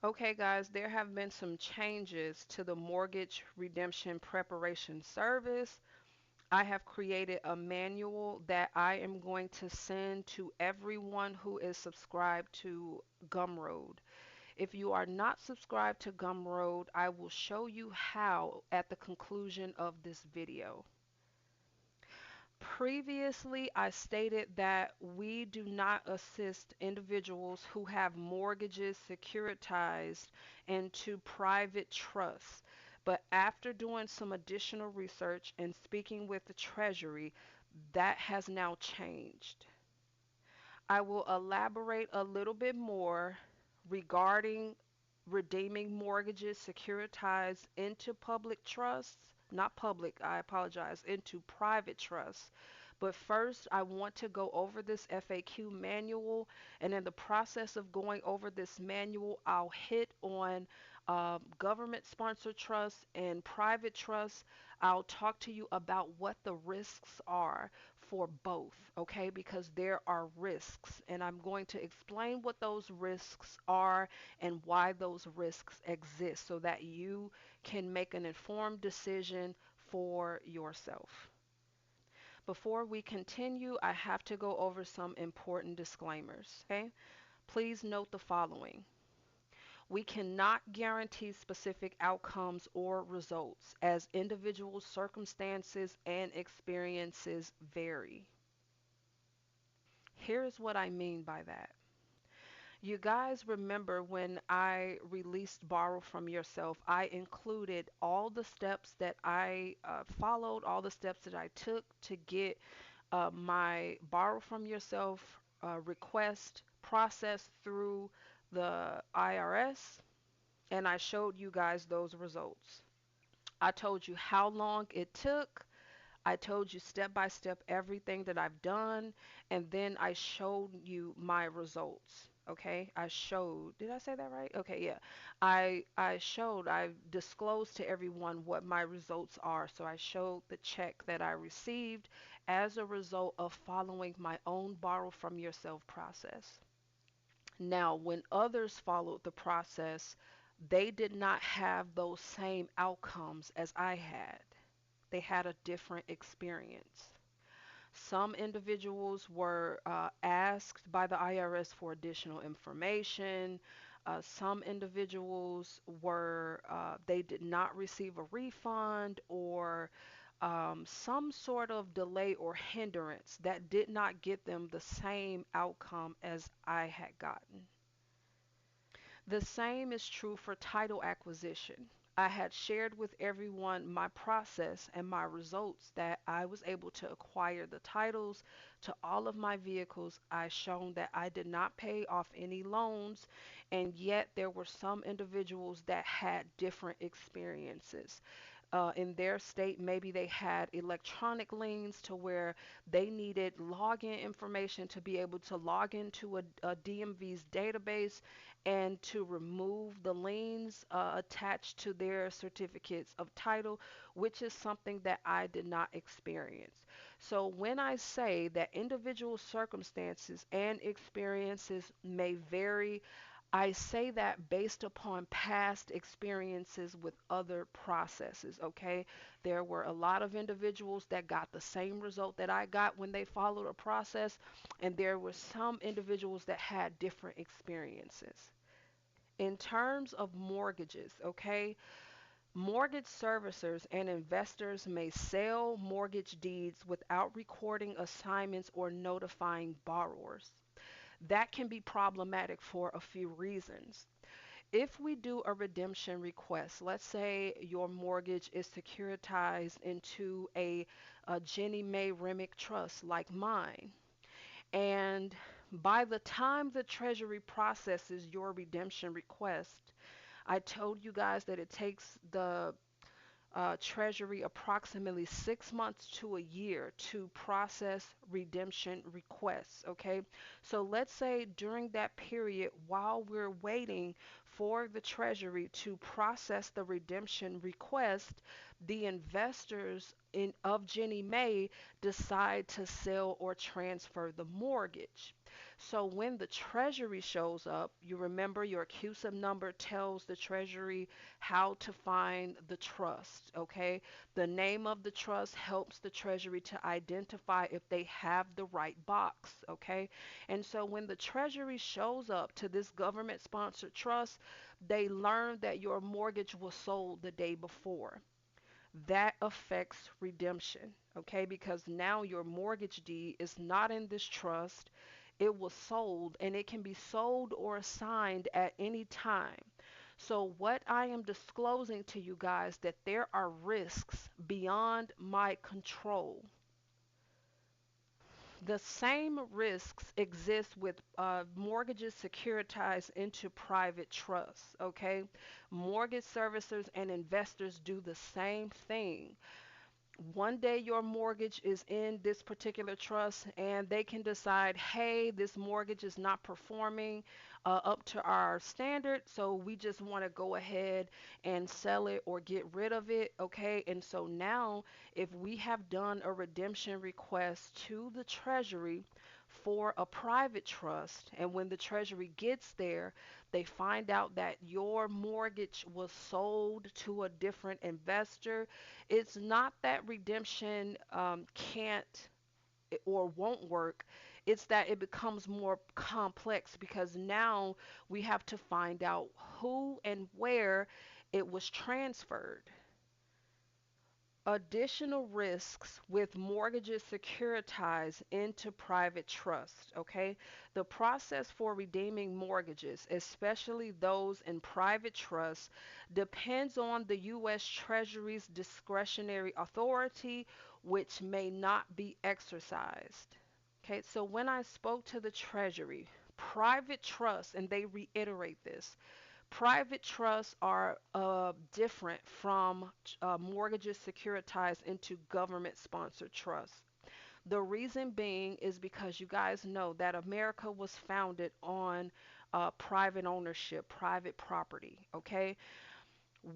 Okay, guys, there have been some changes to the mortgage redemption preparation service. I have created a manual that I am going to send to everyone who is subscribed to Gumroad. If you are not subscribed to Gumroad, I will show you how at the conclusion of this video. Previously, I stated that we do not assist individuals who have mortgages securitized into private trusts. But after doing some additional research and speaking with the Treasury, that has now changed. I will elaborate a little bit more regarding redeeming mortgages securitized into public trusts, not public, I apologize, into private trusts. But first, I want to go over this FAQ manual, and in the process of going over this manual, I'll hit on government sponsored trusts and private trusts. I'll talk to you about what the risks are for both, okay? Because there are risks, and I'm going to explain what those risks are and why those risks exist so that you can make an informed decision for yourself. Before we continue, I have to go over some important disclaimers, okay? Please note the following. We cannot guarantee specific outcomes or results as individual circumstances and experiences vary. Here's what I mean by that. You guys remember when I released Borrow from Yourself, I included all the steps that I followed, all the steps that I took to get my Borrow from Yourself request processed through the IRS, and I showed you guys those results. I told you how long it took. I told you step by step everything that I've done, and then I showed you my results. Okay, I showed. Did I say that right? Okay, yeah. I showed. I disclosed to everyone what my results are. So I showed the check that I received as a result of following my own borrow from yourself process. Now, when others followed the process, they did not have those same outcomes as I had. They had a different experience. Some individuals were asked by the IRS for additional information. Some individuals they did not receive a refund or some sort of delay or hindrance that did not get them the same outcome as I had gotten. The same is true for title acquisition. I had shared with everyone my process and my results that I was able to acquire the titles to all of my vehicles. I shown that I did not pay off any loans, and yet there were some individuals that had different experiences in their state. Maybe they had electronic liens to where they needed login information to be able to log into a DMV's database and to remove the liens attached to their certificates of title, which is something that I did not experience. So when I say that individual circumstances and experiences may vary, I say that based upon past experiences with other processes, okay? There were a lot of individuals that got the same result that I got when they followed a process, and there were some individuals that had different experiences. In terms of mortgages, okay, mortgage servicers and investors may sell mortgage deeds without recording assignments or notifying borrowers. That can be problematic for a few reasons. If we do a redemption request, let's say your mortgage is securitized into a Jenny Mae Remick trust like mine, and by the time the Treasury processes your redemption request, I told you guys that it takes the Treasury approximately 6 months to a year to process redemption requests. Okay, so let's say during that period, while we're waiting for the Treasury to process the redemption request, the investors of Ginnie Mae decide to sell or transfer the mortgage. So when the Treasury shows up, you remember your CUSIP number tells the Treasury how to find the trust, okay? The name of the trust helps the Treasury to identify if they have the right box, okay? And so when the Treasury shows up to this government sponsored trust, they learn that your mortgage was sold the day before. That affects redemption, okay? Because now your mortgage deed is not in this trust. It was sold and it can be sold or assigned at any time. So what I am disclosing to you guys that there are risks beyond my control. The same risks exist with mortgages securitized into private trusts, okay? Mortgage servicers and investors do the same thing. One day your mortgage is in this particular trust and they can decide, hey, this mortgage is not performing up to our standard, so we just want to go ahead and sell it or get rid of it, okay? And so now if we have done a redemption request to the Treasury for a private trust, and when the Treasury gets there, they find out that your mortgage was sold to a different investor. It's not that redemption can't or won't work. It's that it becomes more complex because now we have to find out who and where it was transferred. Additional risks with mortgages securitized into private trust. Okay, the process for redeeming mortgages, especially those in private trust, depends on the U.S. Treasury's discretionary authority, which may not be exercised. Okay, so when I spoke to the Treasury, private trusts, and they reiterate this, private trusts are different from mortgages securitized into government sponsored trusts. The reason being is because you guys know that America was founded on private ownership, private property, okay?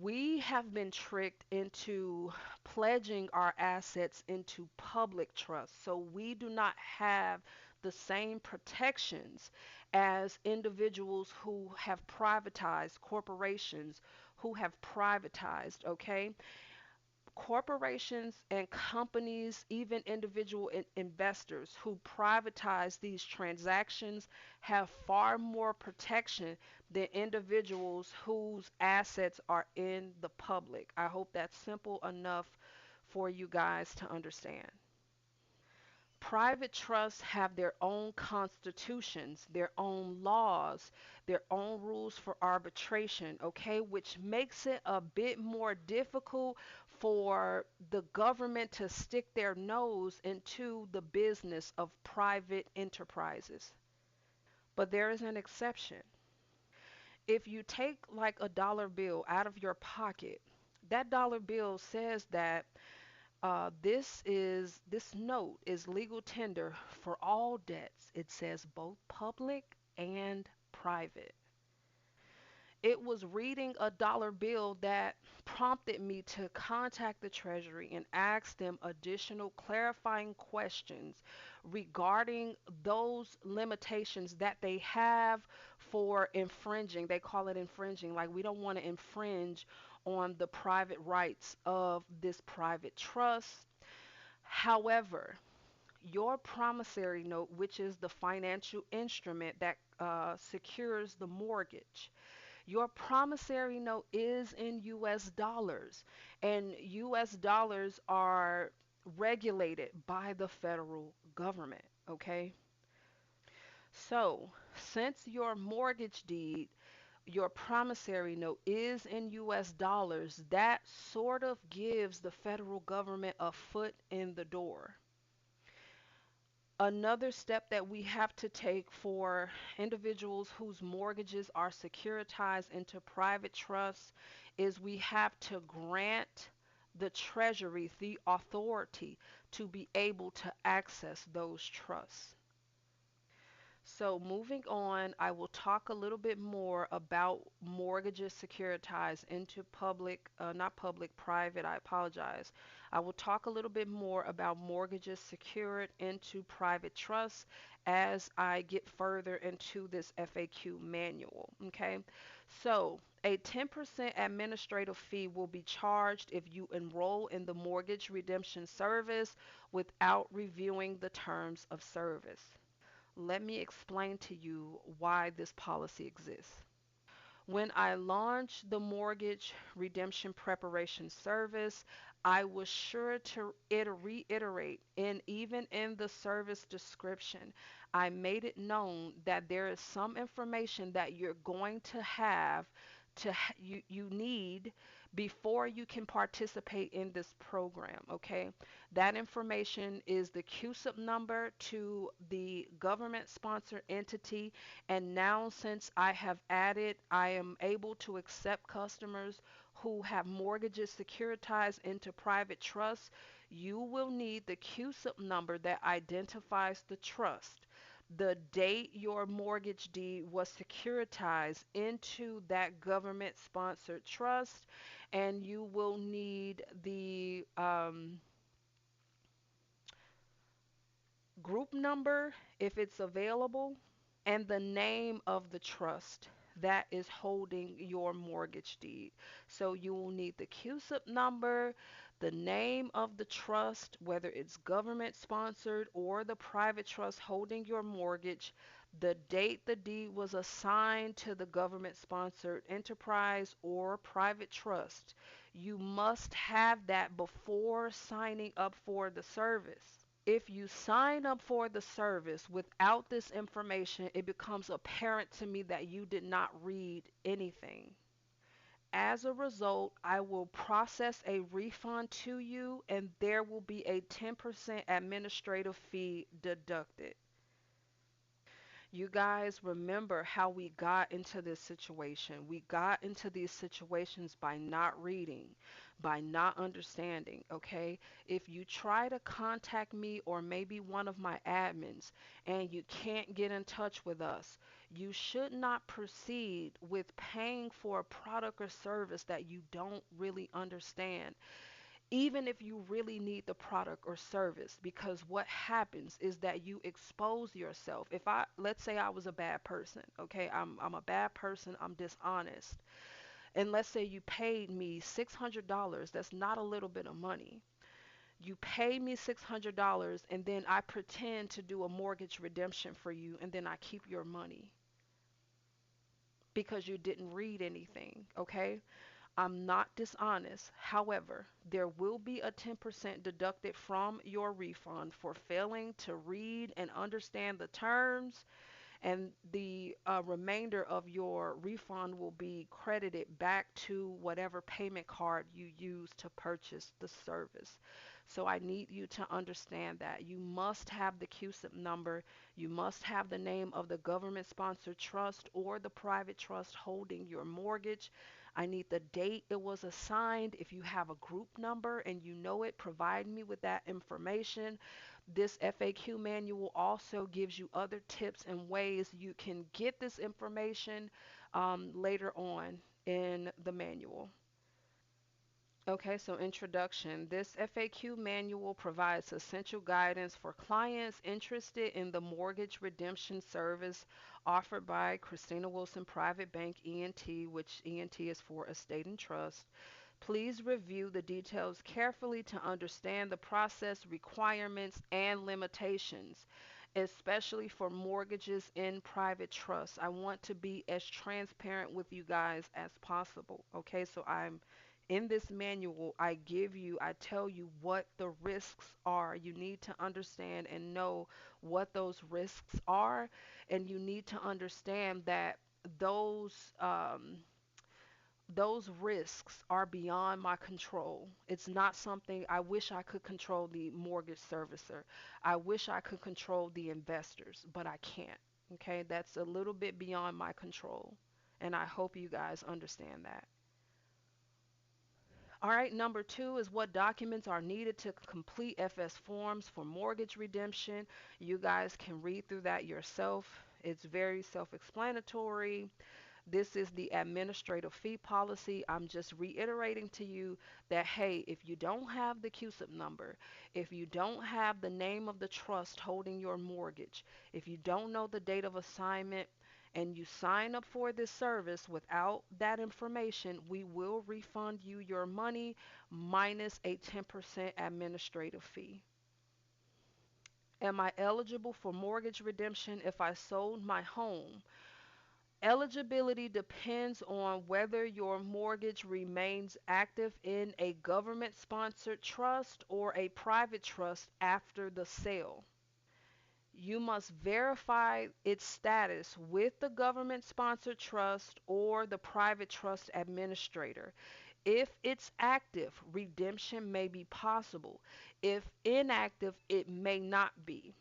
We have been tricked into pledging our assets into public trust. So we do not have the same protections as individuals who have privatized, corporations who have privatized, okay? Corporations and companies, even individual investors who privatize these transactions have far more protection than individuals whose assets are in the public. I hope that's simple enough for you guys to understand. Private trusts have their own constitutions, their own laws, their own rules for arbitration, okay, which makes it a bit more difficult for the government to stick their nose into the business of private enterprises. But there is an exception. If you take like a dollar bill out of your pocket, that dollar bill says that this note is legal tender for all debts. It says both public and private. It was reading a dollar bill that prompted me to contact the Treasury and ask them additional clarifying questions regarding those limitations that they have for infringing. They call it infringing, like we don't want to infringe on the private rights of this private trust. However, your promissory note, which is the financial instrument that secures the mortgage, your promissory note is in US dollars, and US dollars are regulated by the federal government. Okay, so since your mortgage deed, your promissory note is in US dollars, that sort of gives the federal government a foot in the door. Another step that we have to take for individuals whose mortgages are securitized into private trusts is we have to grant the Treasury the authority to be able to access those trusts. So, moving on, I will talk a little bit more about mortgages securitized into public, not public, private. I apologize. I will talk a little bit more about mortgages secured into private trusts as I get further into this FAQ manual. Okay, so a 10% administrative fee will be charged if you enroll in the mortgage redemption service without reviewing the terms of service. Let me explain to you why this policy exists. When I launched the mortgage redemption preparation service, I was sure to reiterate, and even in the service description, I made it known that there is some information that you're going to have you need before you can participate in this program, okay? That information is the CUSIP number to the government sponsored entity, and now, since I have added, I am able to accept customers who have mortgages securitized into private trusts. You will need the CUSIP number that identifies the trust, the date your mortgage deed was securitized into that government sponsored trust, and you will need the group number if it's available, and the name of the trust that is holding your mortgage deed. So you will need the CUSIP number, the name of the trust, whether it's government sponsored or the private trust holding your mortgage, the date the deed was assigned to the government sponsored enterprise or private trust. You must have that before signing up for the service. If you sign up for the service without this information, it becomes apparent to me that you did not read anything. As a result, I will process a refund to you, and there will be a 10% administrative fee deducted. You guys remember how we got into this situation. We got into these situations by not reading, by not understanding, okay? If you try to contact me or maybe one of my admins and you can't get in touch with us, you should not proceed with paying for a product or service that you don't really understand, even if you really need the product or service, because what happens is that you expose yourself. If I, let's say I was a bad person, okay, I'm a bad person, I'm dishonest, and let's say you paid me $600. That's not a little bit of money. You pay me $600, and then I pretend to do a mortgage redemption for you, and then I keep your money because you didn't read anything, okay? I'm not dishonest. However, there will be a 10% deducted from your refund for failing to read and understand the terms, and the remainder of your refund will be credited back to whatever payment card you use to purchase the service. So I need you to understand that you must have the CUSIP number, you must have the name of the government sponsored trust or the private trust holding your mortgage. I need the date it was assigned. If you have a group number and you know it, provide me with that information. This FAQ manual also gives you other tips and ways you can get this information later on in the manual. Okay, so introduction. This FAQ manual provides essential guidance for clients interested in the mortgage redemption service offered by Christina Wilson Private Bank ENT, which ENT is for Estate and Trust. Please review the details carefully to understand the process, requirements, and limitations, especially for mortgages in private trusts. I want to be as transparent with you guys as possible. Okay, so I'm in this manual, I tell you what the risks are. You need to understand and know what those risks are, and you need to understand that those those risks are beyond my control. It's not something I wish I could control the mortgage servicer. I wish I could control the investors, but I can't. Okay, that's a little bit beyond my control. And I hope you guys understand that. All right, number two is what documents are needed to complete FS forms for mortgage redemption. You guys can read through that yourself. It's very self explanatory. This is the administrative fee policy. I'm just reiterating to you that, hey, if you don't have the CUSIP number, if you don't have the name of the trust holding your mortgage, if you don't know the date of assignment, and you sign up for this service without that information, we will refund you your money minus a 10% administrative fee. Am I eligible for mortgage redemption if I sold my home? Eligibility depends on whether your mortgage remains active in a government sponsored trust or a private trust after the sale. You must verify its status with the government sponsored trust or the private trust administrator. If it's active, redemption may be possible. If inactive, it may not be.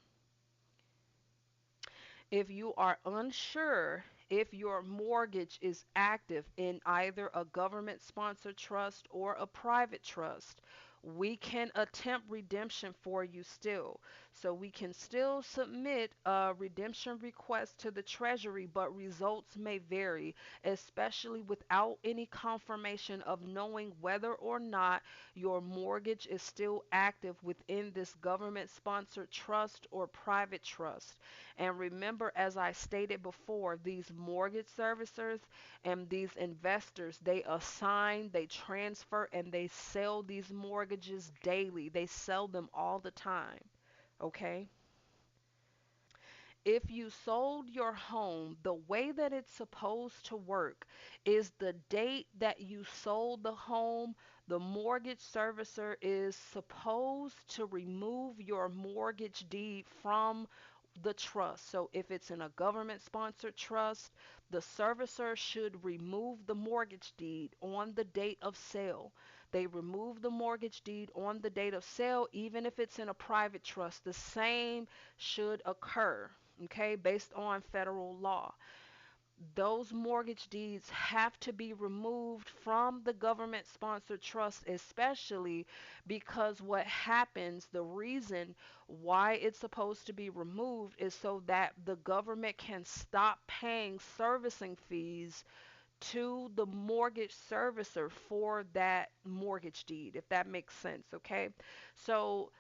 If you are unsure if your mortgage is active in either a government sponsored trust or a private trust, we can attempt redemption for you still. So we can still submit a redemption request to the Treasury, but results may vary, especially without any confirmation of knowing whether or not your mortgage is still active within this government sponsored trust or private trust. And remember, as I stated before, these mortgage servicers and these investors, they assign, they transfer, and they sell these mortgages daily. They sell them all the time. Okay? If you sold your home, the way that it's supposed to work is the date that you sold the home, the mortgage servicer is supposed to remove your mortgage deed from the trust. So if it's in a government sponsored trust, the servicer should remove the mortgage deed on the date of sale. They remove the mortgage deed on the date of sale, even if it's in a private trust. The same should occur, okay, based on federal law. Those mortgage deeds have to be removed from the government sponsored trust, especially because what happens, the reason why it's supposed to be removed is so that the government can stop paying servicing fees to the mortgage servicer for that mortgage deed, if that makes sense, okay? So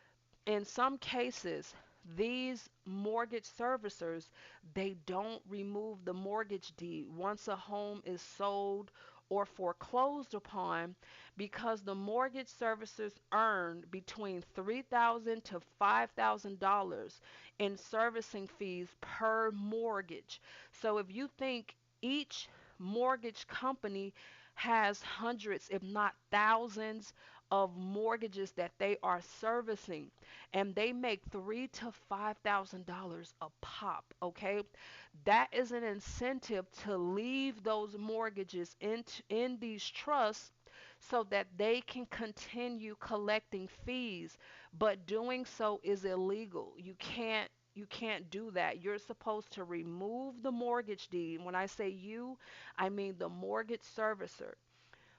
in some cases, these mortgage servicers, they don't remove the mortgage deed once a home is sold or foreclosed upon, because the mortgage servicers earn between $3,000 to $5,000 in servicing fees per mortgage. So if you think each mortgage company has hundreds, if not thousands, of mortgages that they are servicing, and they make $3,000 to $5,000 a pop, okay? That is an incentive to leave those mortgages in these trusts so that they can continue collecting fees, but doing so is illegal. You can't do that. You're supposed to remove the mortgage deed. When I say you, I mean the mortgage servicer.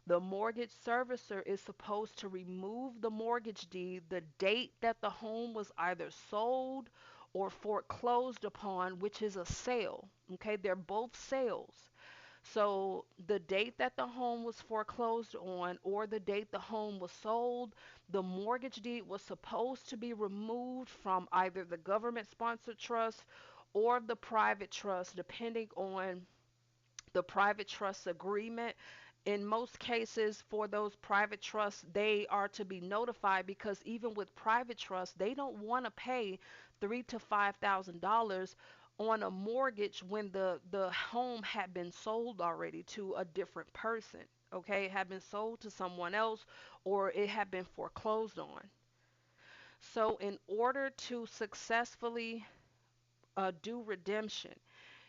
The mortgage servicer is supposed to remove the mortgage deed the date that the home was either sold or foreclosed upon, which is a sale. Okay, they're both sales. So the date that the home was foreclosed on or the date the home was sold, the mortgage deed was supposed to be removed from either the government sponsored trust or the private trust, depending on the private trust agreement. In most cases, for those private trusts, they are to be notified, because even with private trusts, they don't want to pay $3,000 to $5,000 on a mortgage when the home had been sold already to a different person. Okay, it had been sold to someone else, or it had been foreclosed on. So, in order to successfully do redemption,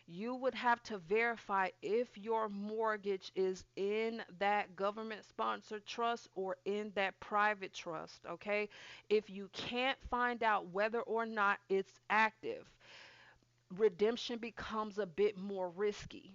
you would have to verify if your mortgage is in that government sponsored trust or in that private trust, okay? If you can't find out whether or not it's active, redemption becomes a bit more risky.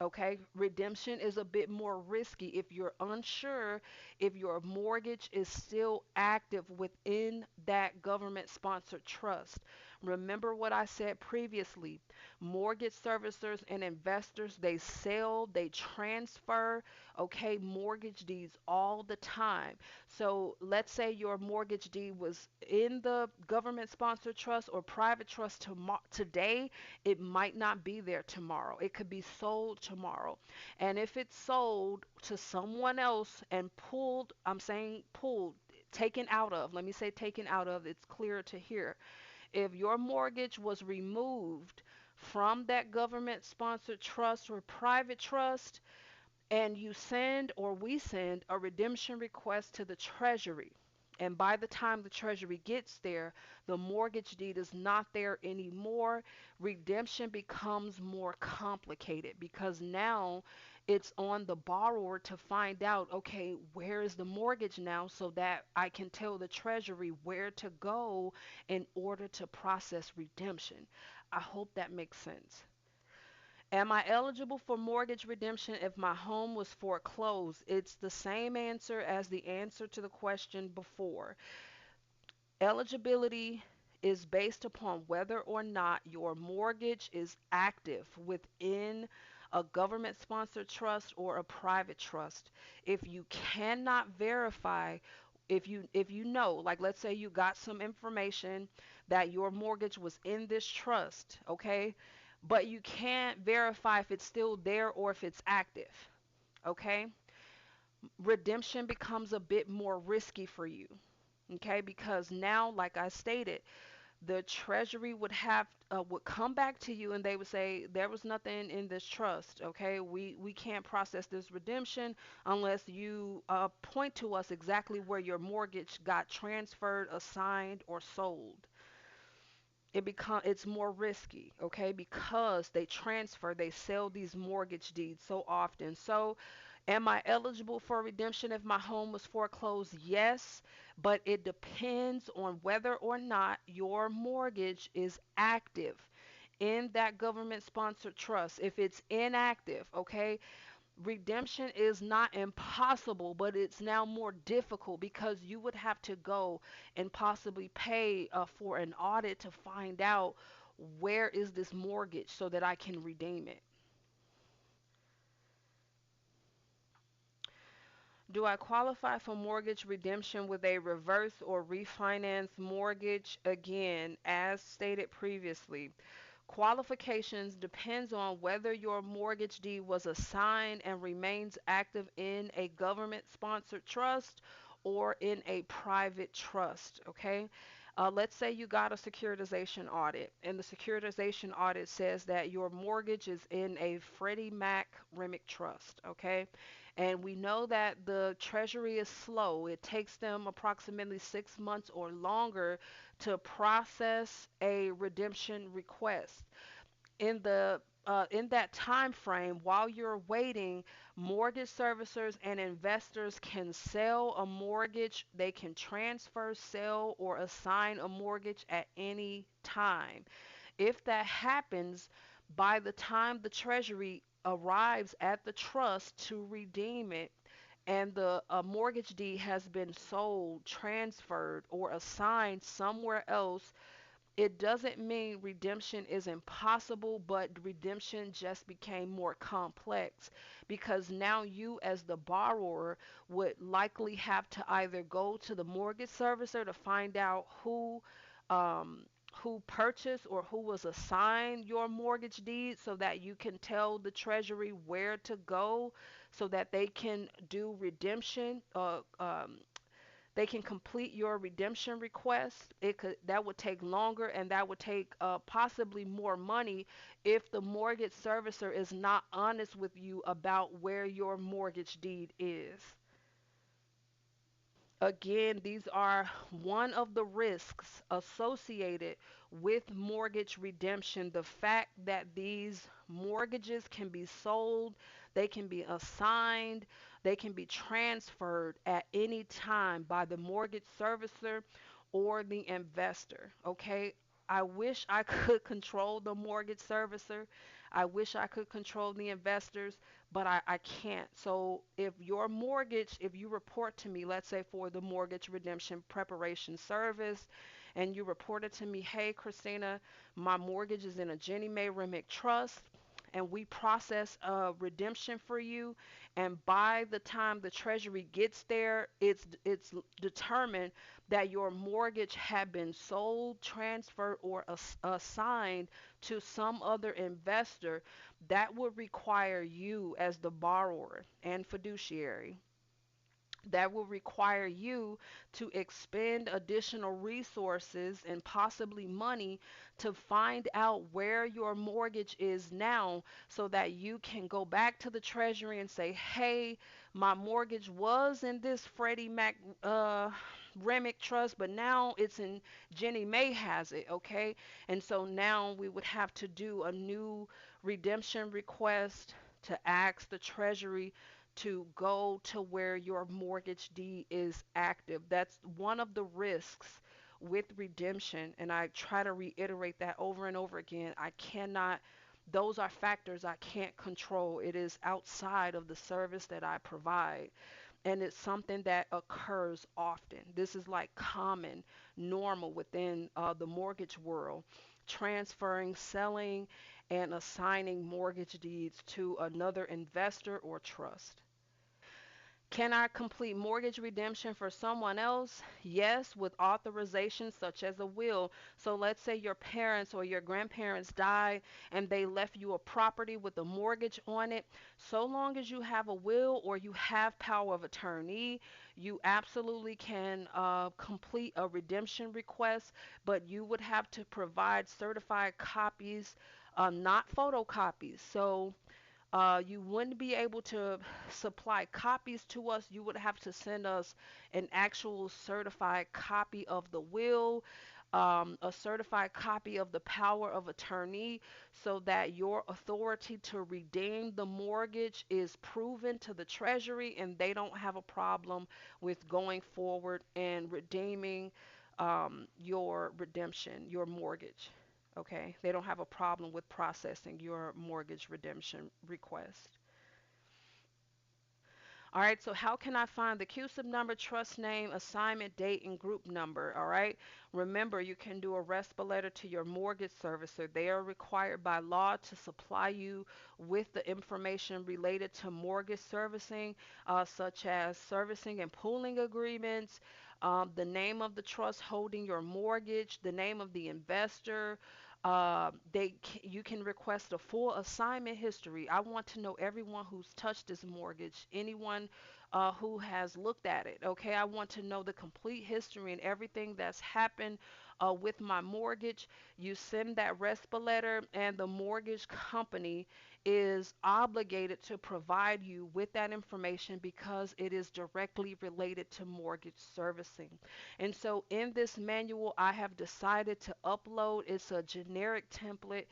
Okay, redemption is a bit more risky if you're unsure if your mortgage is still active within that government sponsored trust. Remember what I said previously. Mortgage servicers and investors, they sell, they transfer, okay, mortgage deeds all the time. So let's say your mortgage deed was in the government sponsored trust or private trust today, it might not be there tomorrow. It could be sold tomorrow. And if it's sold to someone else and pulled, I'm saying pulled, taken out of, let me say taken out of, it's clear to hear. If your mortgage was removed from that government sponsored trust or private trust, and you send or we send a redemption request to the Treasury. And by the time the Treasury gets there, the mortgage deed is not there anymore. Redemption becomes more complicated because now it's on the borrower to find out, okay, where is the mortgage now so that I can tell the Treasury where to go in order to process redemption. I hope that makes sense. Am I eligible for mortgage redemption if my home was foreclosed? It's the same answer as the answer to the question before. Eligibility is based upon whether or not your mortgage is active within a government sponsored trust or a private trust. If you cannot verify, if you know, like let's say you got some information that your mortgage was in this trust, okay? But you can't verify if it's still there or if it's active, okay? Redemption becomes a bit more risky for you, okay? Because now, like I stated, the treasury would come back to you and they would say there was nothing in this trust, okay? We can't process this redemption unless you point to us exactly where your mortgage got transferred, assigned, or sold. It's more risky, okay? Because they sell these mortgage deeds so often. So am I eligible for redemption if my home was foreclosed? Yes, but it depends on whether or not your mortgage is active in that government sponsored trust. If it's inactive, okay, redemption is not impossible, but it's now more difficult because you would have to go and possibly pay for an audit to find out where is this mortgage so that I can redeem it. Do I qualify for mortgage redemption with a reverse or refinance mortgage? Again, as stated previously, qualifications depends on whether your mortgage deed was assigned and remains active in a government sponsored trust or in a private trust, okay? Let's say you got a securitization audit, and the securitization audit says that your mortgage is in a Freddie Mac REMIC trust, okay? And we know that the Treasury is slow. It takes them approximately 6 months or longer to process a redemption request. In that time frame, while you're waiting, mortgage servicers and investors can sell a mortgage. They can transfer, sell, or assign a mortgage at any time. If that happens, by the time the Treasury arrives at the trust to redeem it, and the mortgage deed has been sold, transferred, or assigned somewhere else, it doesn't mean redemption is impossible, but redemption just became more complex because now you, as the borrower, would likely have to either go to the mortgage servicer to find out um, who purchased or who was assigned your mortgage deed so that you can tell the Treasury where to go so that they can do redemption, they can complete your redemption request. That would take longer and that would take possibly more money if the mortgage servicer is not honest with you about where your mortgage deed is. Again, these are one of the risks associated with mortgage redemption. The fact that these mortgages can be sold, they can be assigned, they can be transferred at any time by the mortgage servicer or the investor. Okay, I wish I could control the mortgage servicer. I wish I could control the investors, but I can't. So if your mortgage, if you report to me, let's say for the mortgage redemption preparation service, and you reported to me, hey, Christina, my mortgage is in a Jenny Mae Remick trust, and we process a redemption for you. And by the time the Treasury gets there, it's determined that your mortgage had been sold, transferred, or assigned to some other investor. That would require you as the borrower and fiduciary, that will require you to expend additional resources and possibly money to find out where your mortgage is now, so that you can go back to the Treasury and say, hey, my mortgage was in this Freddie Mac Remick trust, but now it's in Jenny Mae has it, okay? And so now we would have to do a new redemption request to ask the Treasury to go to where your mortgage deed is active. That's one of the risks with redemption. And I try to reiterate that over and over again. I cannot, those are factors I can't control. It is outside of the service that I provide. And it's something that occurs often. This is like common, normal within the mortgage world. Transferring, selling, and assigning mortgage deeds to another investor or trust. Can I complete mortgage redemption for someone else? Yes, with authorization such as a will. So let's say your parents or your grandparents died and they left you a property with a mortgage on it. So long as you have a will or you have power of attorney, you absolutely can complete a redemption request, but you would have to provide certified copies, not photocopies. So you wouldn't be able to supply copies to us. You would have to send us an actual certified copy of the will, a certified copy of the power of attorney, so that your authority to redeem the mortgage is proven to the Treasury and they don't have a problem with going forward and redeeming your redemption, your mortgage. Okay, they don't have a problem with processing your mortgage redemption request. All right, so how can I find the CUSIP number, trust name, assignment date, and group number? All right, remember you can do a RESPA letter to your mortgage servicer. They are required by law to supply you with the information related to mortgage servicing, such as servicing and pooling agreements, the name of the trust holding your mortgage, the name of the investor. You can request a full assignment history. I want to know everyone who's touched this mortgage, anyone who has looked at it. Okay, I want to know the complete history and everything that's happened with my mortgage. You send that RESPA letter, and the mortgage company is obligated to provide you with that information because it is directly related to mortgage servicing. And so in this manual, I have decided to upload, it's a generic template.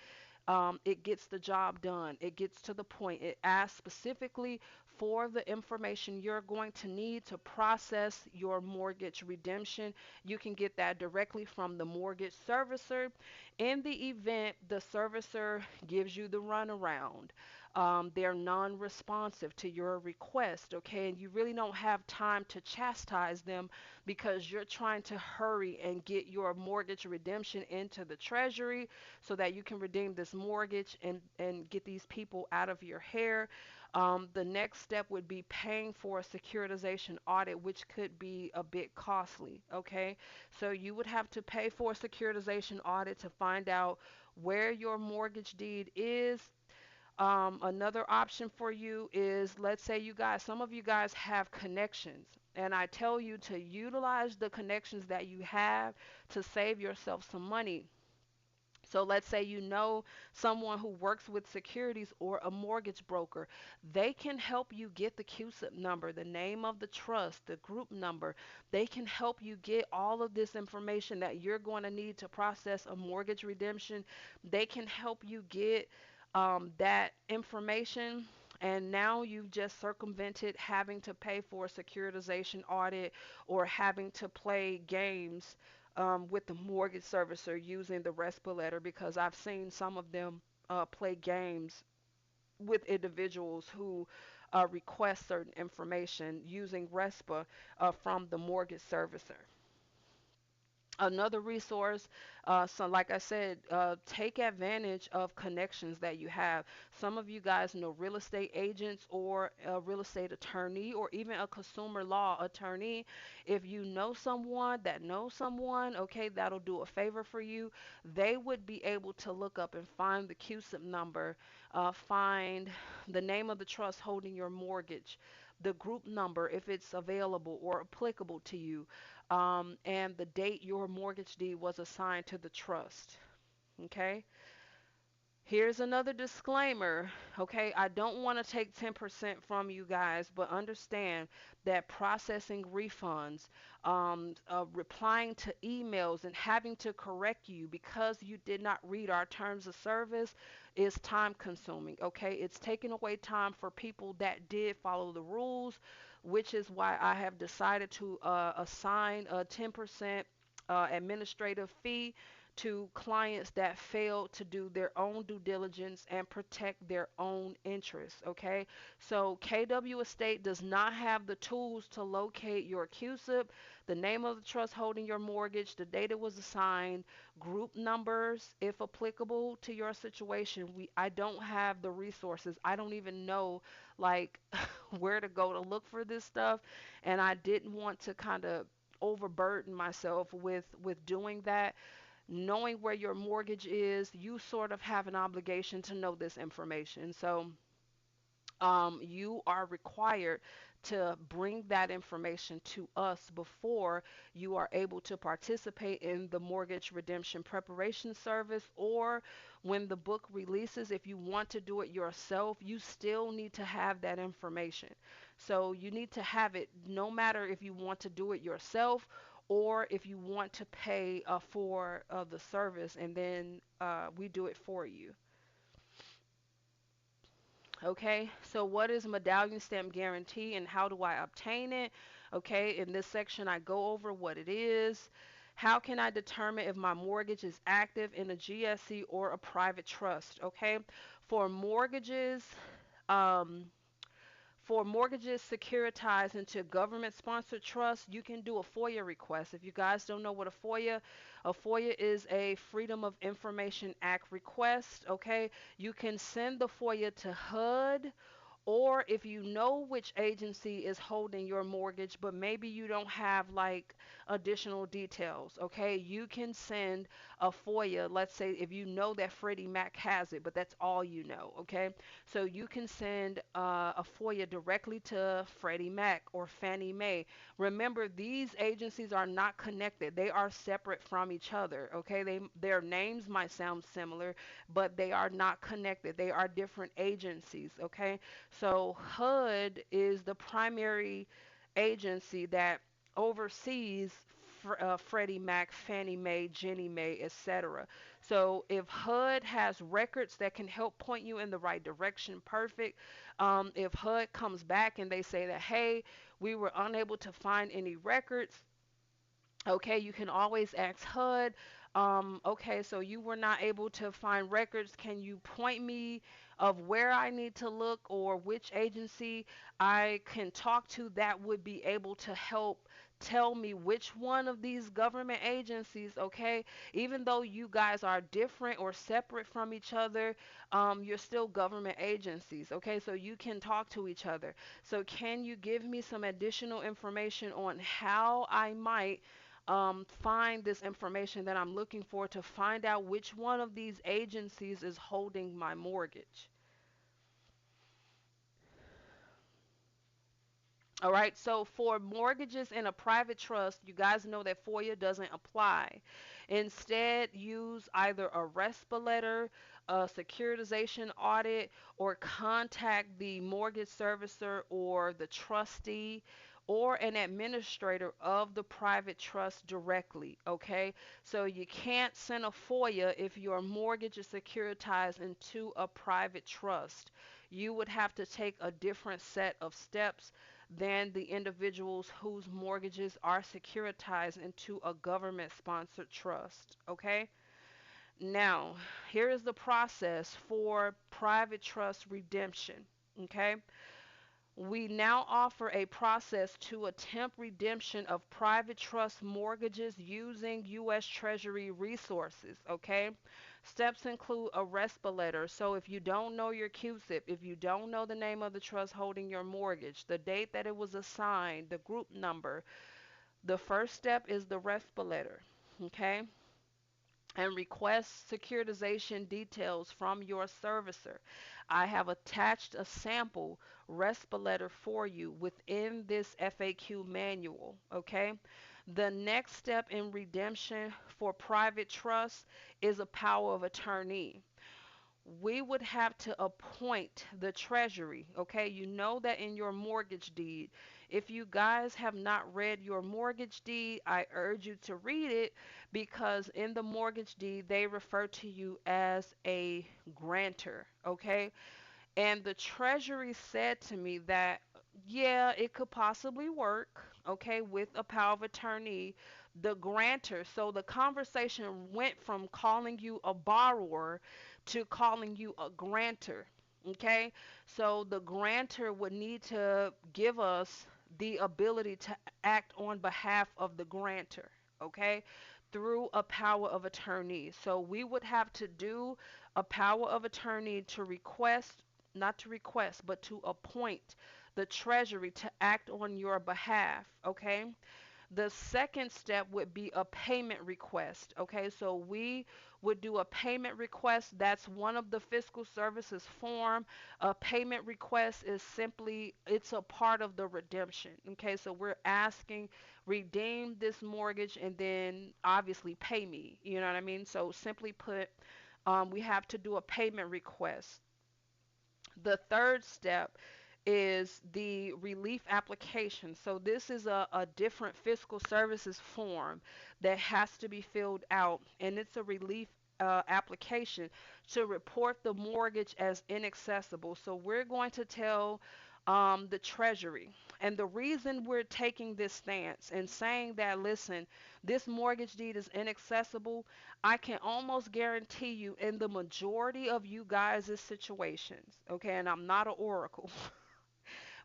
It gets the job done. It gets to the point. It asks specifically for the information you're going to need to process your mortgage redemption. You can get that directly from the mortgage servicer. In the event the servicer gives you the runaround, they're non responsive to your request, okay, and you really don't have time to chastise them because you're trying to hurry and get your mortgage redemption into the Treasury so that you can redeem this mortgage and get these people out of your hair. The next step would be paying for a securitization audit, which could be a bit costly. Okay, so you would have to pay for a securitization audit to find out where your mortgage deed is. Another option for you is, let's say you guys, some of you guys have connections, and I tell you to utilize the connections that you have to save yourself some money. So let's say you know someone who works with securities or a mortgage broker. They can help you get the CUSIP number, the name of the trust, the group number. They can help you get all of this information that you're going to need to process a mortgage redemption. They can help you get that information. And now you've just circumvented having to pay for a securitization audit or having to play games with the mortgage servicer using the RESPA letter, because I've seen some of them play games with individuals who request certain information using RESPA from the mortgage servicer. Another resource, so like I said, take advantage of connections that you have. Some of you guys know real estate agents or a real estate attorney or even a consumer law attorney. If you know someone that knows someone, okay, that'll do a favor for you. They would be able to look up and find the QSIP number, find the name of the trust holding your mortgage, the group number if it's available or applicable to you, and the date your mortgage deed was assigned to the trust. Okay. Here's another disclaimer. Okay, I don't want to take 10% from you guys, but understand that processing refunds, replying to emails, and having to correct you because you did not read our terms of service is time consuming. Okay, it's taking away time for people that did follow the rules, which is why I have decided to assign a 10% administrative fee to clients that fail to do their own due diligence and protect their own interests. Okay, so KW Estate does not have the tools to locate your QSIP, the name of the trust holding your mortgage, the date it was assigned, group numbers if applicable to your situation. I don't have the resources. I don't even know like where to go to look for this stuff, and I didn't want to kind of overburden myself with doing that. Knowing where your mortgage is, you sort of have an obligation to know this information. So you are required to bring that information to us before you are able to participate in the mortgage redemption preparation service, or when the book releases. If you want to do it yourself, you still need to have that information. So you need to have it no matter if you want to do it yourself or if you want to pay for the service, and then we do it for you. Okay, so what is medallion stamp guarantee and how do I obtain it? Okay, in this section I go over what it is. How can I determine if my mortgage is active in a GSE or a private trust? Okay, for mortgages, um, securitized into government sponsored trust, you can do a FOIA request. If you guys don't know what a FOIA is a Freedom of Information Act request, okay? You can send the FOIA to HUD, or if you know which agency is holding your mortgage, but maybe you don't have like additional details, okay? You can send a FOIA. Let's say if you know that Freddie Mac has it, but that's all you know, okay? So you can send a FOIA directly to Freddie Mac or Fannie Mae. Remember, these agencies are not connected. They are separate from each other, okay? Their names might sound similar, but they are not connected. They are different agencies, okay? So HUD is the primary agency that oversees Freddie Mac, Fannie Mae, Ginnie Mae, etc. So if HUD has records that can help point you in the right direction, perfect. If HUD comes back and they say that, hey, we were unable to find any records, okay, you can always ask HUD, okay, so you were not able to find records. Can you point me of where I need to look or which agency I can talk to that would be able to help tell me which one of these government agencies, okay? Even though you guys are different or separate from each other, you're still government agencies, okay? So you can talk to each other. So can you give me some additional information on how I might find this information that I'm looking for to find out which one of these agencies is holding my mortgage? All right, so for mortgages in a private trust, you guys know that FOIA doesn't apply. Instead, use either a RESPA letter, a securitization audit, or contact the mortgage servicer or the trustee or an administrator of the private trust directly. Okay, so you can't send a FOIA if your mortgage is securitized into a private trust. You would have to take a different set of steps than the individuals whose mortgages are securitized into a government sponsored trust. Okay? Now, here is the process for private trust redemption. Okay? We now offer a process to attempt redemption of private trust mortgages using U.S. Treasury resources. Okay. Steps include a RESPA letter. So if you don't know your QSIP, if you don't know the name of the trust holding your mortgage, the date that it was assigned, the group number, the first step is the RESPA letter. Okay, and request securitization details from your servicer. I have attached a sample RESPA letter for you within this FAQ manual. Okay. The next step in redemption for private trust is a power of attorney. We would have to appoint the treasury. Okay, you know that in your mortgage deed. If you guys have not read your mortgage deed, I urge you to read it, because in the mortgage deed they refer to you as a grantor. Okay, and the treasury said to me that, yeah, it could possibly work, okay, with a power of attorney, the grantor. So the conversation went from calling you a borrower to calling you a grantor, okay? So the grantor would need to give us the ability to act on behalf of the grantor, okay, through a power of attorney. So we would have to do a power of attorney to request, not to request, but to appoint the treasury to act on your behalf, okay? The second step would be a payment request, okay? So we would do a payment request. That's one of the fiscal services form. A payment request is simply, it's a part of the redemption, okay? So we're asking, redeem this mortgage and then obviously pay me, you know what I mean? So simply put, we have to do a payment request. The third step is the relief application. So this is a different fiscal services form that has to be filled out, and it's a relief application to report the mortgage as inaccessible. So we're going to tell the Treasury. And the reason we're taking this stance and saying that, listen, this mortgage deed is inaccessible, I can almost guarantee you in the majority of you guys' situations, okay, and I'm not an oracle,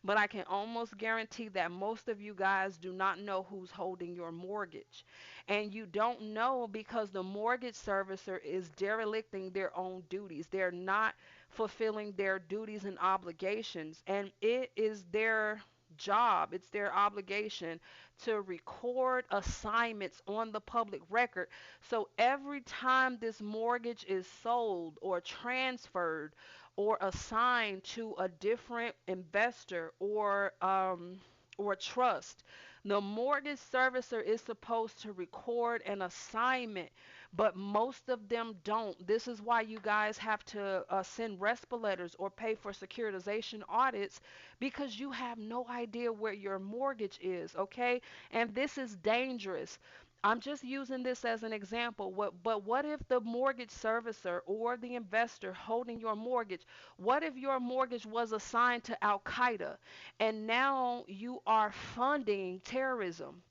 but I can almost guarantee that most of you guys do not know who's holding your mortgage. And you don't know because the mortgage servicer is derelicting their own duties. They're not fulfilling their duties and obligations. And it is their job, it's their obligation to record assignments on the public record. So every time this mortgage is sold or transferred or assigned to a different investor or trust, the mortgage servicer is supposed to record an assignment, but most of them don't. This is why you guys have to send RESPA letters or pay for securitization audits, because you have no idea where your mortgage is, okay? And this is dangerous. I'm just using this as an example. But what if the mortgage servicer or the investor holding your mortgage, what if your mortgage was assigned to Al Qaeda and now you are funding terrorism?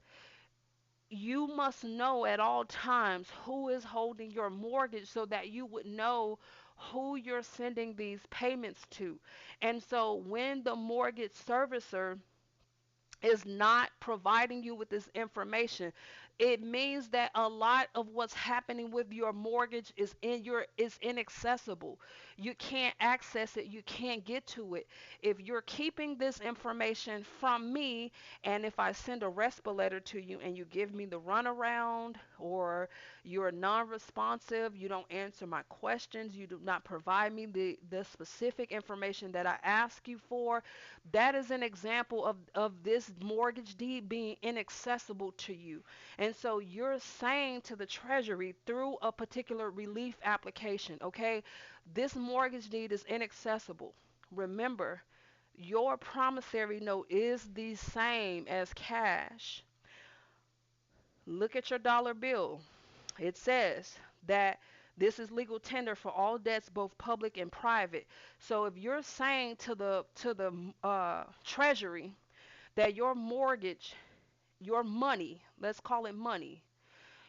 You must know at all times who is holding your mortgage so that you would know who you're sending these payments to. And so when the mortgage servicer is not providing you with this information, it means that a lot of what's happening with your mortgage is inaccessible. You can't access it, you can't get to it. If you're keeping this information from me, and if I send a RESPA letter to you and you give me the runaround, or you're non-responsive, you don't answer my questions, you do not provide me the specific information that I ask you for, that is an example of this mortgage deed being inaccessible to you. And so you're saying to the Treasury through a particular relief application, okay, this mortgage deed is inaccessible. Remember, your promissory note is the same as cash. Look at your dollar bill. It says that this is legal tender for all debts, both public and private. So if you're saying to the Treasury that your mortgage, your money, let's call it money,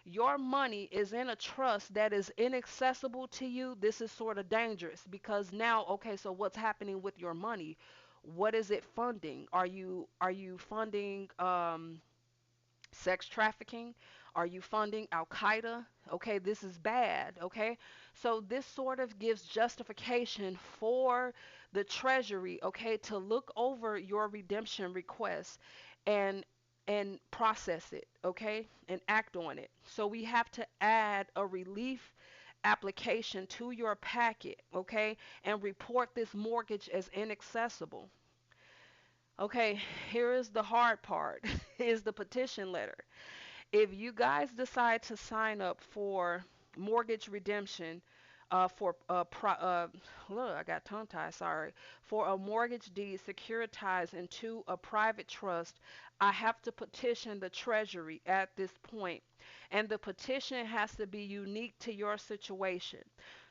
your money is in a trust that is inaccessible to you, this is sort of dangerous, because now, okay, so what's happening with your money? What is it funding? Are you funding sex trafficking? Are you funding Al Qaeda? Okay, this is bad. Okay, so this sort of gives justification for the Treasury, okay, to look over your redemption request and process it, okay, and act on it. So we have to add a relief application to your packet, okay, and report this mortgage as inaccessible. Okay, here is the hard part is the petition letter. If you guys decide to sign up for mortgage redemption, for look, I got tongue tied, sorry, for a mortgage deed securitized into a private trust, I have to petition the Treasury at this point, and the petition has to be unique to your situation.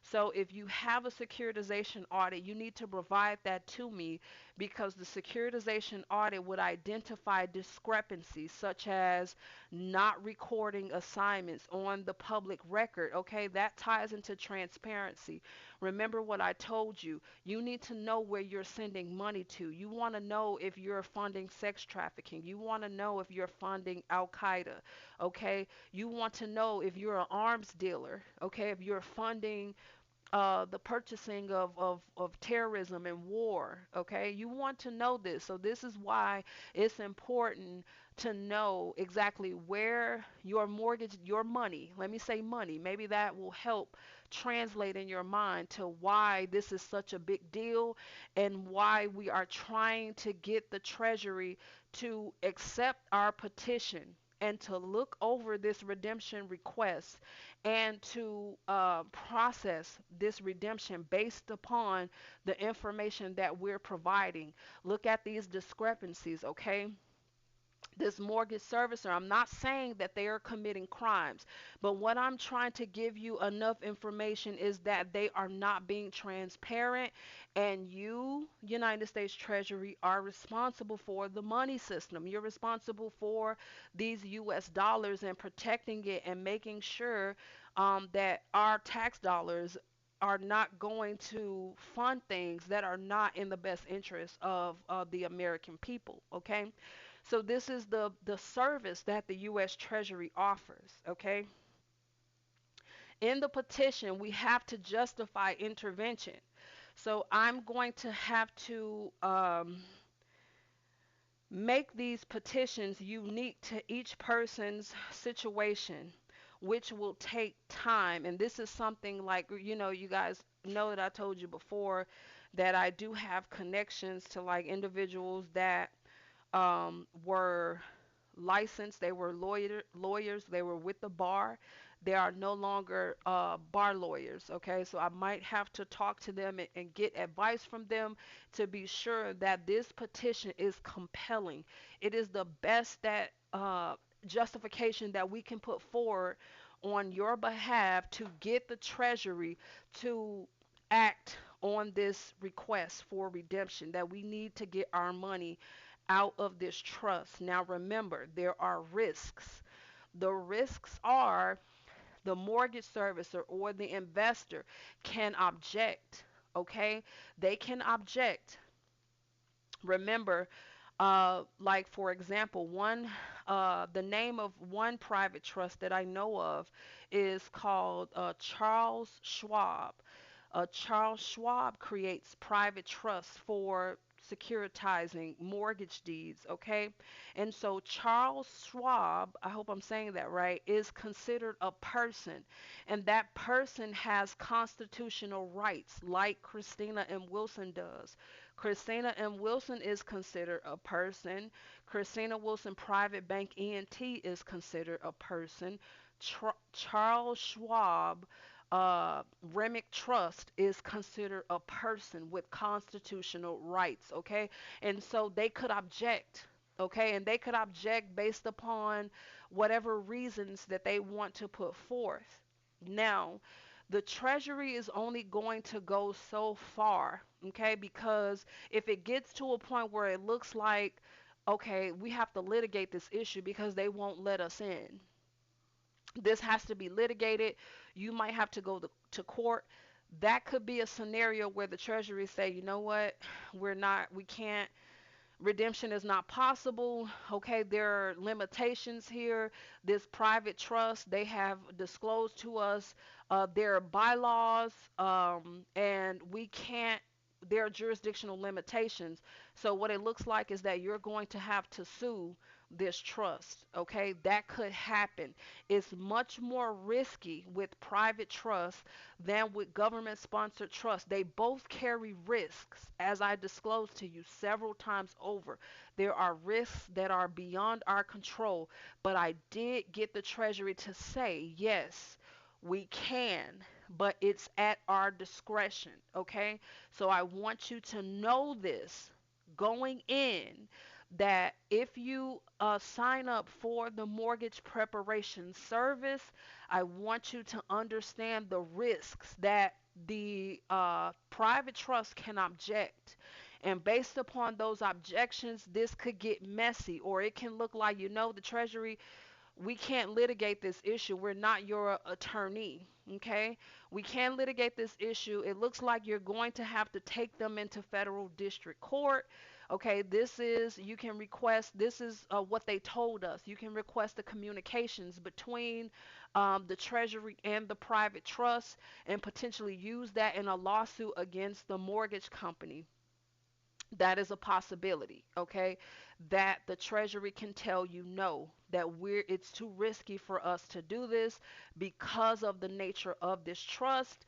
So if you have a securitization audit, you need to provide that to me because the securitization audit would identify discrepancies such as not recording assignments on the public record. Okay, that ties into transparency. Remember what I told you. You need to know where you're sending money to. You want to know if you're funding sex trafficking. You want to know if you're funding Al Qaeda. Okay, you want to know if you're an arms dealer. Okay, if you're funding the purchasing of terrorism and war. Okay, you want to know this. So, this is why it's important to know exactly where your mortgage, your money, let me say money, maybe that will help translate in your mind to why this is such a big deal and why we are trying to get the Treasury to accept our petition and to look over this redemption request and to process this redemption based upon the information that we're providing. Look at these discrepancies, okay? This mortgage servicer, I'm not saying that they are committing crimes, but what I'm trying to give you enough information is that they are not being transparent, and you, United States Treasury, are responsible for the money system. You're responsible for these US dollars and protecting it and making sure that our tax dollars are not going to fund things that are not in the best interest of the American people, okay? So this is the service that the U.S. Treasury offers. Okay. In the petition, we have to justify intervention. So I'm going to have to make these petitions unique to each person's situation, which will take time. And this is something like, you guys know that I told you before that I do have connections to like individuals that were licensed, they were lawyers, they were with the bar. They are no longer bar lawyers, okay? So I might have to talk to them and get advice from them to be sure that this petition is compelling. It is the best that justification that we can put forward on your behalf to get the Treasury to act on this request for redemption, that we need to get our money out of this trust. Now remember, there are risks. The risks are the mortgage servicer or the investor can object, okay? They can object. Remember, like for example, the name of one private trust that I know of is called Charles Schwab. Charles Schwab creates private trusts for securitizing mortgage deeds, okay? And so Charles Schwab, I hope I'm saying that right, is considered a person, and that person has constitutional rights like Christina M. Wilson does. Christina M. Wilson is considered a person. Christina Wilson Private Bank ENT is considered a person. Charles Schwab Remick Trust is considered a person with constitutional rights, okay? And so they could object, okay? And they could object based upon whatever reasons that they want to put forth. Now, the Treasury is only going to go so far, okay? Because if it gets to a point where it looks like, okay, we have to litigate this issue because they won't let us in. This has to be litigated. You might have to go to court. That could be a scenario where the Treasury say, you know what, we can't, redemption is not possible. Okay, there are limitations here. This private trust, they have disclosed to us their bylaws, and we can't, there are jurisdictional limitations. So what it looks like is that you're going to have to sue this trust. Okay, that could happen. It's much more risky with private trust than with government sponsored trust. They both carry risks, as I disclosed to you several times over. There are risks that are beyond our control, but I did get the Treasury to say, yes, we can, but it's at our discretion. Okay, so I want you to know this going in, that if you sign up for the mortgage preparation service, I want you to understand the risks that the private trust can object. And based upon those objections, this could get messy, or it can look like, the Treasury, we can't litigate this issue. We're not your attorney. Okay? We can't litigate this issue. It looks like you're going to have to take them into federal district court. Okay, you can request, this is what they told us. You can request the communications between the Treasury and the private trust and potentially use that in a lawsuit against the mortgage company. That is a possibility. Okay, that the Treasury can tell you no, that it's too risky for us to do this because of the nature of this trust.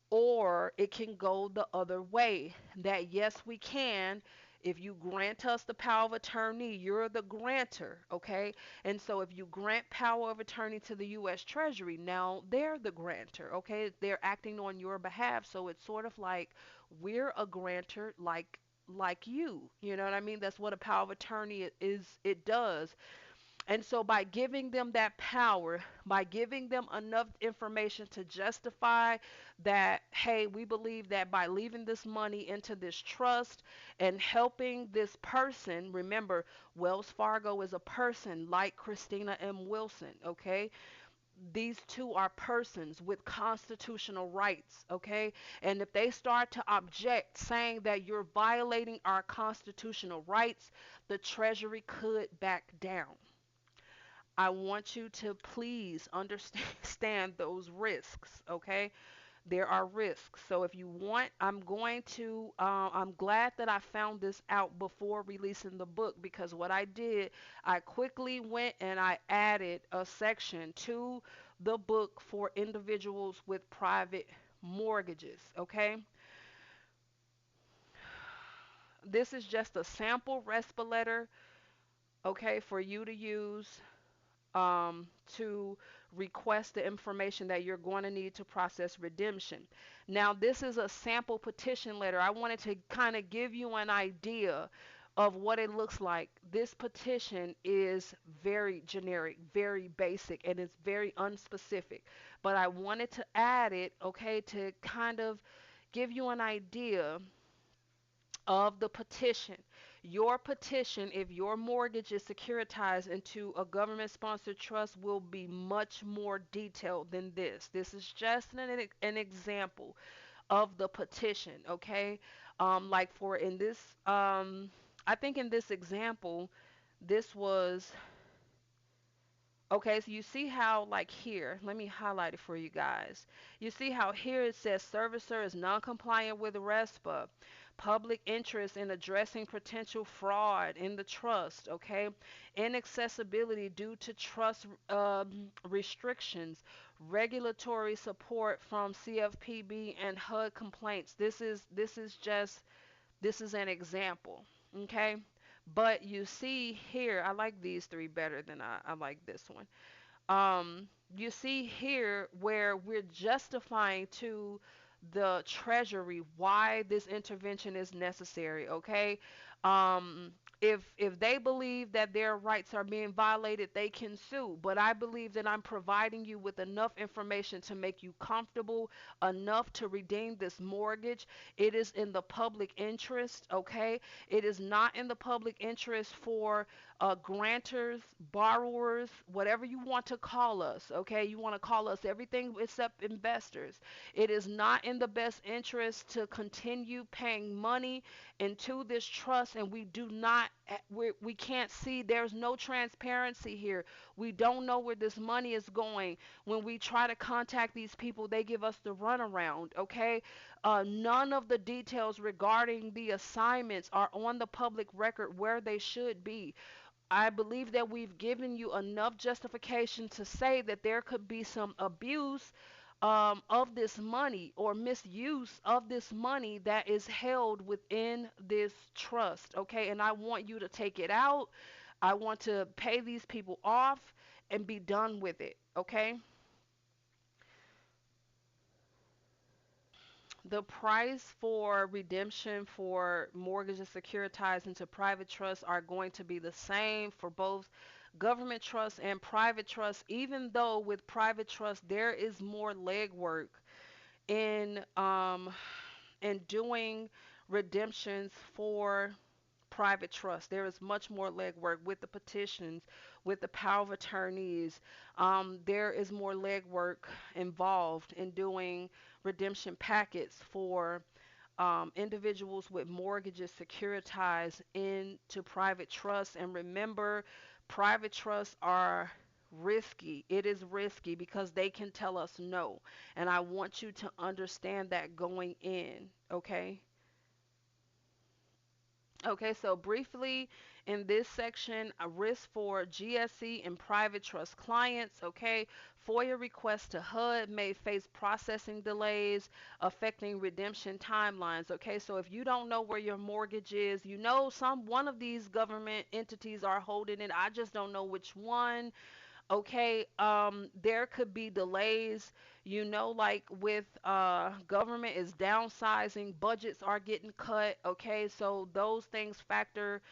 Or it can go the other way, that yes, we can. If you grant us the power of attorney, you're the grantor. Okay, and so if you grant power of attorney to the U.S. Treasury, now they're the grantor. Okay, they're acting on your behalf, so it's sort of like we're a grantor, like you know what I mean? That's what a power of attorney it does. And so by giving them that power, by giving them enough information to justify that, hey, we believe that by leaving this money into this trust and helping this person, remember, Wells Fargo is a person like Christina M. Wilson. Okay, these two are persons with constitutional rights. Okay, and if they start to object, saying that you're violating our constitutional rights, the Treasury could back down. I want you to please understand those risks. Okay, there are risks. So if you want, I'm glad that I found this out before releasing the book, because what I did, I quickly went and I added a section to the book for individuals with private mortgages. Okay, this is just a sample RESPA letter, okay, for you to use to request the information that you're going to need to process redemption. Now, this is a sample petition letter. I wanted to kind of give you an idea of what it looks like. This petition is very generic, very basic, and it's very unspecific. But I wanted to add it, okay, to kind of give you an idea of the petition. Your petition, if your mortgage is securitized into a government sponsored trust, will be much more detailed than this. This is just an example of the petition, okay? Like for in this, I think in this example, this was, okay, so you see how, like here, let me highlight it for you guys. You see how here it says servicer is non-compliant with RESPA, public interest in addressing potential fraud in the trust, okay? Inaccessibility due to trust restrictions, regulatory support from CFPB and HUD complaints. This is an example, okay? But you see here, I like these three better than I like this one. You see here where we're justifying to the Treasury why this intervention is necessary, okay? If they believe that their rights are being violated, they can sue. But I believe that I'm providing you with enough information to make you comfortable enough to redeem this mortgage. It is in the public interest, okay? It is not in the public interest for grantors, borrowers, whatever you want to call us, okay? You want to call us everything except investors. It is not in the best interest to continue paying money into this trust, and we do not we can't see, there's no transparency here. We don't know where this money is going. When we try to contact these people, they give us the runaround, okay? None of the details regarding the assignments are on the public record where they should be. I believe that we've given you enough justification to say that there could be some abuse of this money or misuse of this money that is held within this trust. Okay, and I want you to take it out. I want to pay these people off and be done with it. Okay, the price for redemption for mortgages securitized into private trusts are going to be the same for both government trusts and private trusts, even though with private trusts there is more legwork in doing redemptions for private trust. There is much more legwork with the petitions, with the power of attorneys. There is more legwork involved in doing redemption packets for individuals with mortgages securitized into private trusts. And remember, private trusts are risky. It is risky because they can tell us no. And I want you to understand that going in, okay? Okay, so briefly in this section, a risk for GSE and private trust clients. Okay, FOIA requests to HUD may face processing delays affecting redemption timelines. Okay, so if you don't know where your mortgage is, you know some one of these government entities are holding it. I just don't know which one. Okay, there could be delays, like with government is downsizing, budgets are getting cut. Okay, so those things factor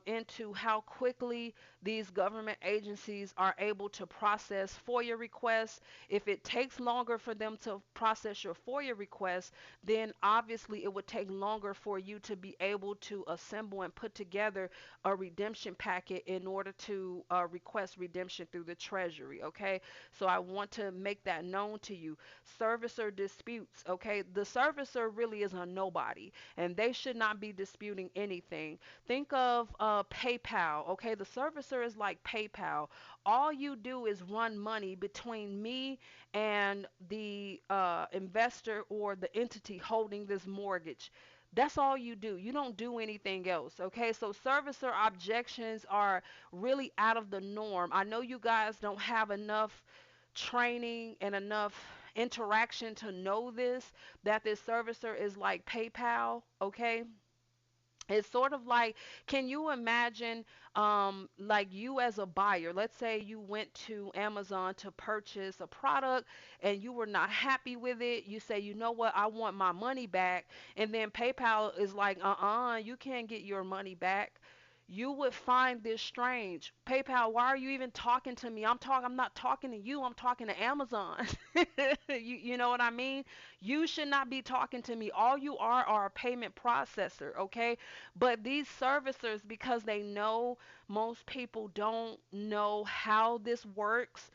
into how quickly these government agencies are able to process FOIA requests. If it takes longer for them to process your FOIA request, then obviously it would take longer for you to be able to assemble and put together a redemption packet in order to request redemption through the Treasury. Okay, so I want to make that known to you. Servicer disputes. Okay, the servicer really is a nobody, and they should not be disputing anything. Think of PayPal. Okay, the servicer is like PayPal. All you do is run money between me and the investor or the entity holding this mortgage. That's all you do. You don't do anything else. Okay, so servicer objections are really out of the norm. I know you guys don't have enough training and enough interaction to know this, that this servicer is like PayPal. Okay, it's sort of like, can you imagine, like you as a buyer, let's say you went to Amazon to purchase a product and you were not happy with it. You say, you know what, I want my money back. And then PayPal is like, you can't get your money back. You would find this strange. PayPal, why are you even talking to me? I'm not talking to you. I'm talking to Amazon. You know what I mean? You should not be talking to me. All you are a payment processor, okay? But these servicers, because they know most people don't know how this works,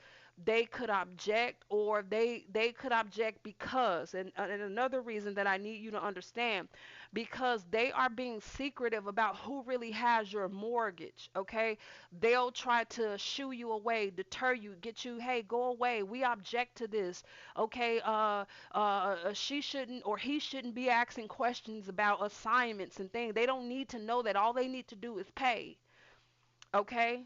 they could object, or they could object because, and another reason that I need you to understand, because they are being secretive about who really has your mortgage. Okay, they'll try to shoo you away, deter you, get you, hey, go away, we object to this. Okay, she shouldn't or he shouldn't be asking questions about assignments and things. They don't need to know that. All they need to do is pay. Okay,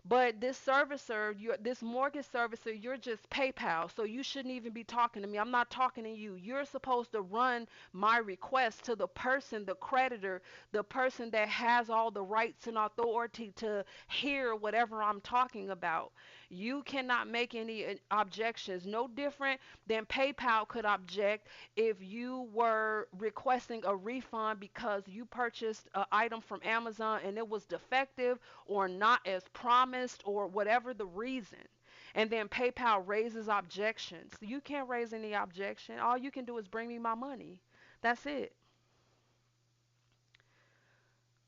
but this servicer, this mortgage servicer, you're just PayPal, so you shouldn't even be talking to me. I'm not talking to you. You're supposed to run my request to the person, the creditor, the person that has all the rights and authority to hear whatever I'm talking about. You cannot make any objections. No different than PayPal could object if you were requesting a refund because you purchased an item from Amazon and it was defective or not as promised or whatever the reason. And then PayPal raises objections. You can't raise any objection. All you can do is bring me my money. That's it.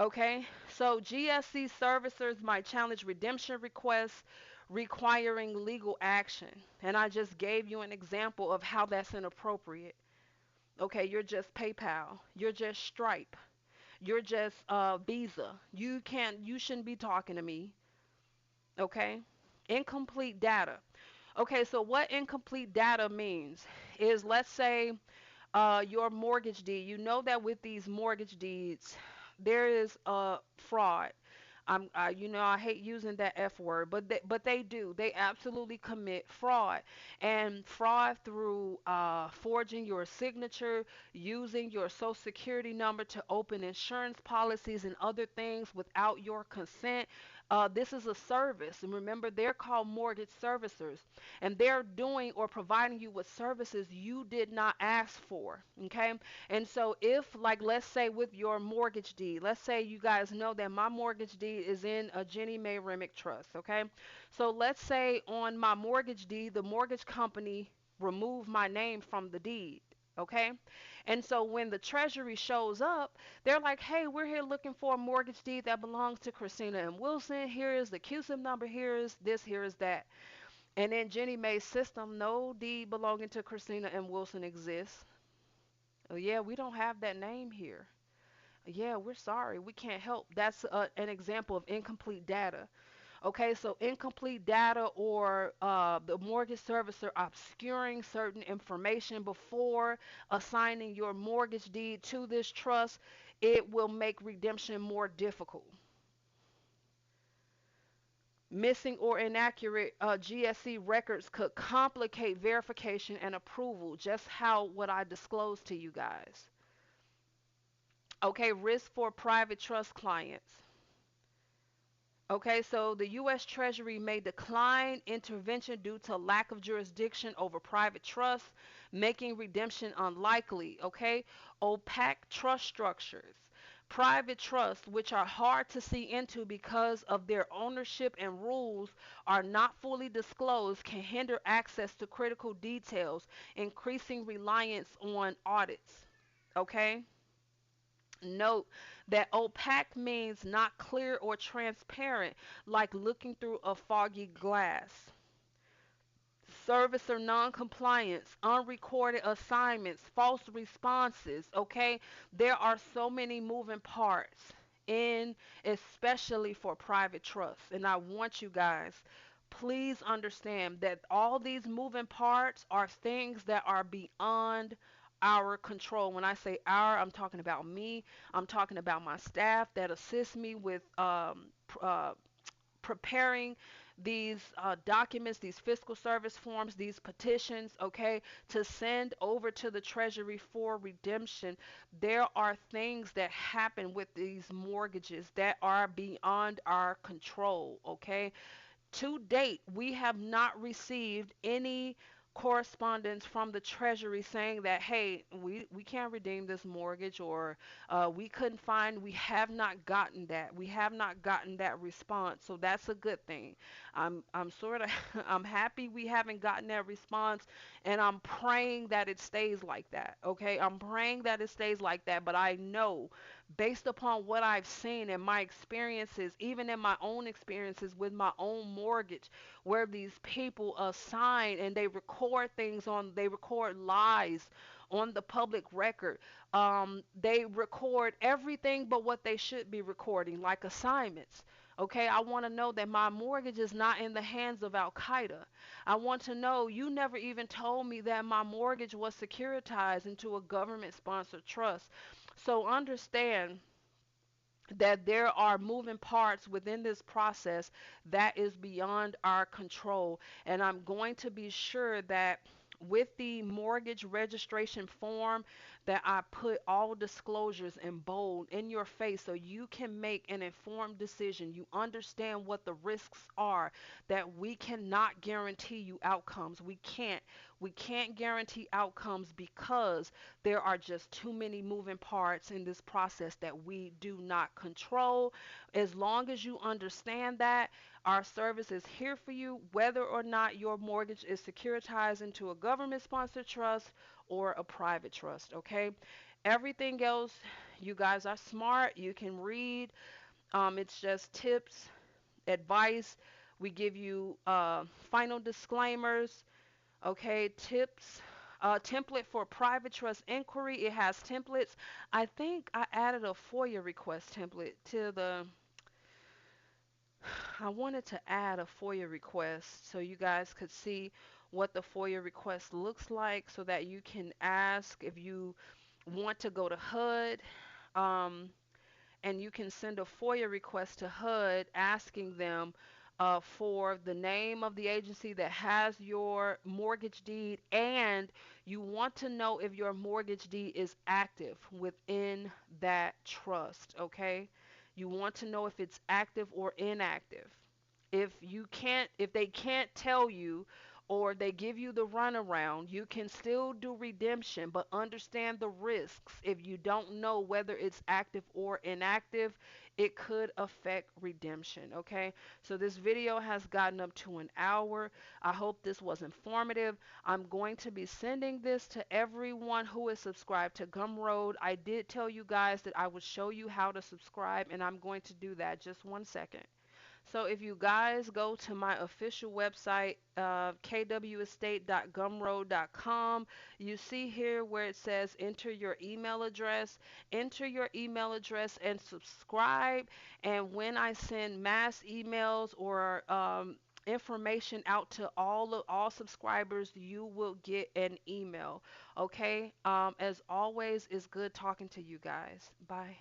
Okay, so GSC servicers might challenge redemption requests requiring legal action. And I just gave you an example of how that's inappropriate. Okay, you're just PayPal, you're just Stripe, you're just Visa. You shouldn't be talking to me. Okay, incomplete data. Okay, so what incomplete data means is, let's say your mortgage deed. You know that with these mortgage deeds, there is fraud. I hate using that F word, but they do. They absolutely commit fraud, and fraud through forging your signature, using your social security number to open insurance policies and other things without your consent. This is a service, and remember, they're called mortgage servicers, and they're doing or providing you with services you did not ask for. Okay, and so if, like, let's say with your mortgage deed, let's say you guys know that my mortgage deed is in a Jenny Mae Remick trust. Okay, so let's say on my mortgage deed, the mortgage company removed my name from the deed. Okay, and so when the treasury shows up, they're like, hey, we're here looking for a mortgage deed that belongs to Christina and Wilson. Here is the QSIM number. Here is this. Here is that. And in Jenny Mae's system, no deed belonging to Christina and Wilson exists. Oh, yeah, we don't have that name here. Yeah, we're sorry. We can't help. That's an example of incomplete data. Okay, so incomplete data or the mortgage servicer obscuring certain information before assigning your mortgage deed to this trust, it will make redemption more difficult. Missing or inaccurate GSE records could complicate verification and approval, just how what I disclosed to you guys. Okay, risk for private trust clients. Okay, so the U.S. Treasury may decline intervention due to lack of jurisdiction over private trusts, making redemption unlikely. Okay, opaque trust structures. Private trusts, which are hard to see into because of their ownership and rules are not fully disclosed, can hinder access to critical details, increasing reliance on audits. Okay. Note that opaque means not clear or transparent, like looking through a foggy glass. Service or non-compliance, unrecorded assignments, false responses, okay? There are so many moving parts in, especially for private trusts. And I want you guys, please understand that all these moving parts are things that are beyond our control. When I say our, I'm talking about me. I'm talking about my staff that assist me with preparing these documents, these fiscal service forms, these petitions, okay, to send over to the Treasury for redemption. There are things that happen with these mortgages that are beyond our control, okay? To date, we have not received any correspondence from the Treasury saying that, hey, we can't redeem this mortgage, or we have not gotten that. We have not gotten that response. So that's a good thing. I'm sort of I'm happy we haven't gotten that response, and I'm praying that it stays like that. Okay? I'm praying that it stays like that, but I know based upon what I've seen in my experiences, even in my own experiences with my own mortgage, where these people assign and they record lies on the public record. They record everything but what they should be recording, like assignments. Okay, I want to know that my mortgage is not in the hands of Al Qaeda. I want to know you never even told me that my mortgage was securitized into a government sponsored trust. So understand that there are moving parts within this process that is beyond our control. And I'm going to be sure that with the mortgage registration form that I put all disclosures in bold in your face so you can make an informed decision. You understand what the risks are, that we cannot guarantee you outcomes. We can't. We can't guarantee outcomes because there are just too many moving parts in this process that we do not control. As long as you understand that, our service is here for you, whether or not your mortgage is securitized into a government sponsored trust or a private trust, okay? Everything else, you guys are smart. You can read. It's just tips, advice. We give you final disclaimers, okay? Tips. Template for private trust inquiry. It has templates. I think I added a FOIA request template to the. I wanted to add a FOIA request so you guys could see what the FOIA request looks like so that you can ask if you want to go to HUD, um, and you can send a FOIA request to HUD asking them for the name of the agency that has your mortgage deed, and you want to know if your mortgage deed is active within that trust, okay? You want to know if it's active or inactive. If they can't tell you or they give you the runaround, you can still do redemption, but understand the risks. If you don't know whether it's active or inactive, it could affect redemption, okay? So this video has gotten up to an hour. I hope this was informative. I'm going to be sending this to everyone who is subscribed to Gumroad. I did tell you guys that I would show you how to subscribe, and I'm going to do that. Just one second. So if you guys go to my official website, kwestate.gumroad.com, you see here where it says enter your email address. Enter your email address and subscribe. And when I send mass emails or information out to all subscribers, you will get an email. Okay. As always, it's good talking to you guys. Bye.